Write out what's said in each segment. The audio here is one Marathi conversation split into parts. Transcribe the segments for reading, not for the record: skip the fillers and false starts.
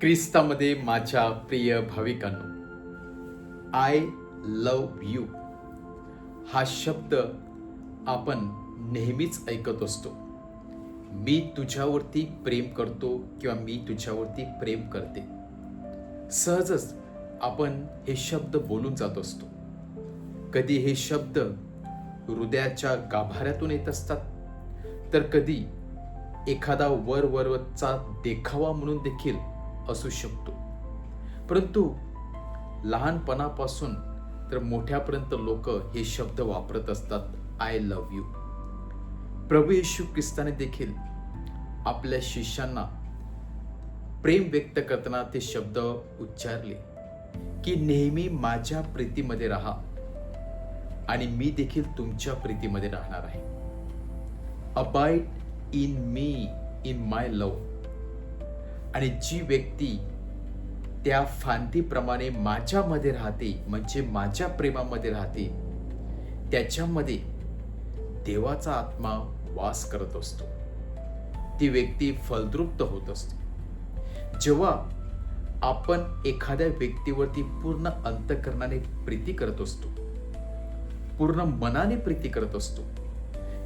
ख्रिस्तामध्ये माझ्या प्रिय भाविकांनो, आय लव्ह यू हा शब्द आपण नेहमीच ऐकत असतो. मी तुझ्यावरती प्रेम करतो किंवा मी तुझ्यावरती प्रेम करते. सहजच आपण हे शब्द बोलून जात असतो. कधी हे शब्द हृदयाच्या गाभाऱ्यातून येत असतात, तर कधी एखादा वरवरचा देखावा म्हणून देखील असू शकतो. परंतु लहानपणापासून तर मोठ्यापर्यंत लोक हे शब्द वापरत असतात, आय लव्ह यू. प्रभू येशू ख्रिस्ताने देखील आपल्या शिष्यांना प्रेम व्यक्त करताना ते शब्द उच्चारले की नेहमी माझ्या प्रीतीमध्ये राहा आणि मी देखील तुमच्या प्रीतीमध्ये राहणार आहे. Abide in me, in my love. आणि जी व्यक्ती त्या फांदीप्रमाणे माझ्यामध्ये राहते, म्हणजे माझ्या प्रेमामध्ये राहते, त्याच्यामध्ये देवाचा आत्मा वास करत असतो. ती व्यक्ती फलद्रुप्त होत असते. जेव्हा आपण एखाद्या व्यक्तीवरती पूर्ण अंतःकरणाने प्रीती करत असतो, पूर्ण मनाने प्रीती करत असतो,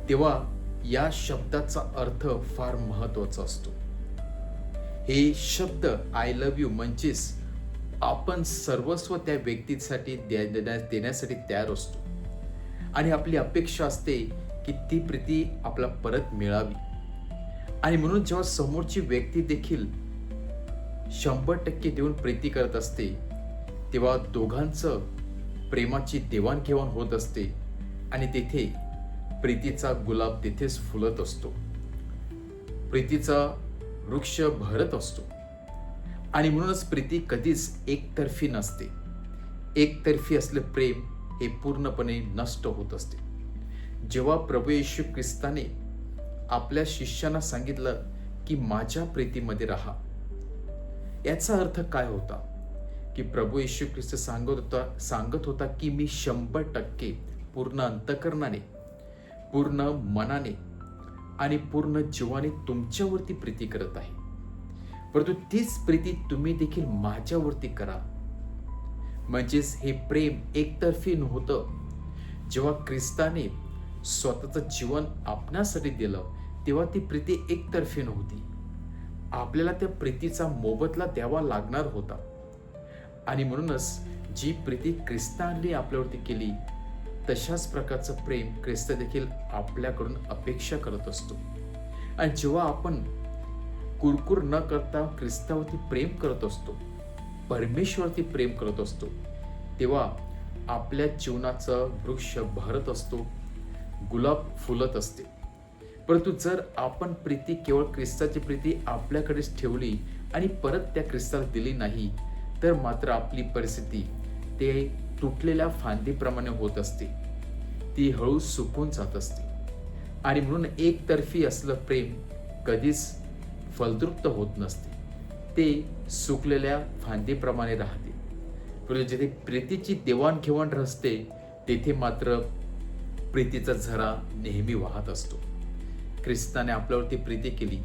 तेव्हा या शब्दाचा अर्थ फार महत्वाचा असतो. हे शब्द आय लव्ह यू म्हणजेच आपण सर्वस्व त्या व्यक्तीसाठी देण्यासाठी तयार असतो आणि आपली अपेक्षा असते की ती प्रीती आपल्याला परत मिळावी. आणि म्हणून जेव्हा समोरची व्यक्ती देखील 100% देऊन प्रीती करत असते, तेव्हा दोघांचं प्रेमाची देवाणघेवाण होत असते आणि तेथे प्रीतीचा गुलाब तिथेच फुलत असतो, प्रीतीचा वृक्ष भरत असतो. आणि म्हणूनच प्रीती कधीच एकतर्फी नसते. एकतर्फी असले प्रेम हे पूर्णपणे नष्ट होत असते. जेव्हा प्रभू येशू ख्रिस्ताने आपल्या शिष्यांना सांगितलं की माझ्या प्रीतीमध्ये राहा, याचा अर्थ काय होता की प्रभू येशू ख्रिस्त सांगत होता की मी 100% पूर्ण अंतःकरणाने, पूर्ण मनाने आणि पूर्ण जीवाने तुमच्यावरती प्रीती करत आहे. परंतु तीच प्रीती तुम्ही देखील माझ्यावरती करा. म्हणजेच हे प्रेम एकतर्फी नव्हतं. जेव्हा ख्रिस्ताने स्वतःचं जीवन आपणासाठी दिलं, तेव्हा ती प्रीती एकतर्फी नव्हती. आपल्याला त्या प्रीतीचा मोबदला द्यावा लागणार होता. आणि म्हणूनच जी प्रीती ख्रिस्ताने आपल्यावरती केली, तशाच प्रकारचं प्रेम ख्रिस्त देखील आपल्याकडून अपेक्षा करत असतो. आणि जेव्हा आपण कुरकुर न करता ख्रिस्तावरती प्रेम करत असतो, परमेश्वरती प्रेम करत असतो, तेव्हा आपल्या जीवनाचं वृक्ष भरत असतो, गुलाब फुलत असते. परंतु जर आपण प्रीती केवळ ख्रिस्ताची प्रीती आपल्याकडेच ठेवली आणि परत त्या ख्रिस्ताला दिली नाही, तर मात्र आपली परिस्थिती ते तुटलेल्या फांदीप्रमाणे होत असते. ती हळू सुकून जात असते. आणि म्हणून एकतर्फी असलं प्रेम कधीच फलद्रुप्त होत नसते. ते सुकलेल्या फांदीप्रमाणे राहते. परंतु जिथे प्रीतीची देवाणघेवाण असते, तेथे मात्र प्रीतीचा झरा नेहमी वाहत असतो. ख्रिस्ताने आपल्यावरती प्रीती केली,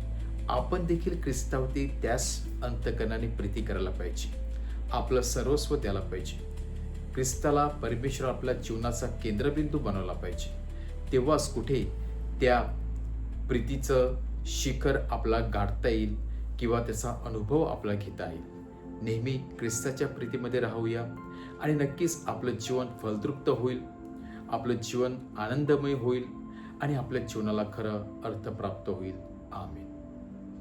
आपण देखील ख्रिस्तावरती त्याच अंतःकरणाने प्रीती करायला पाहिजे. आपलं सर्वस्व द्यायला पाहिजे. ख्रिस्ताला परमेश्वर आपल्या जीवनाचा केंद्रबिंदू बनवला पाहिजे. तेव्हाच कुठे त्या प्रीतीचं शिखर आपला गाठता येईल किंवा त्याचा अनुभव आपला घेता येईल. नेहमी ख्रिस्ताच्या प्रीतीमध्ये राहूया आणि नक्कीच आपलं जीवन फलद्रुप्त होईल, आपलं जीवन आनंदमय होईल आणि आपल्या जीवनाला खरं अर्थ प्राप्त होईल. आमेन.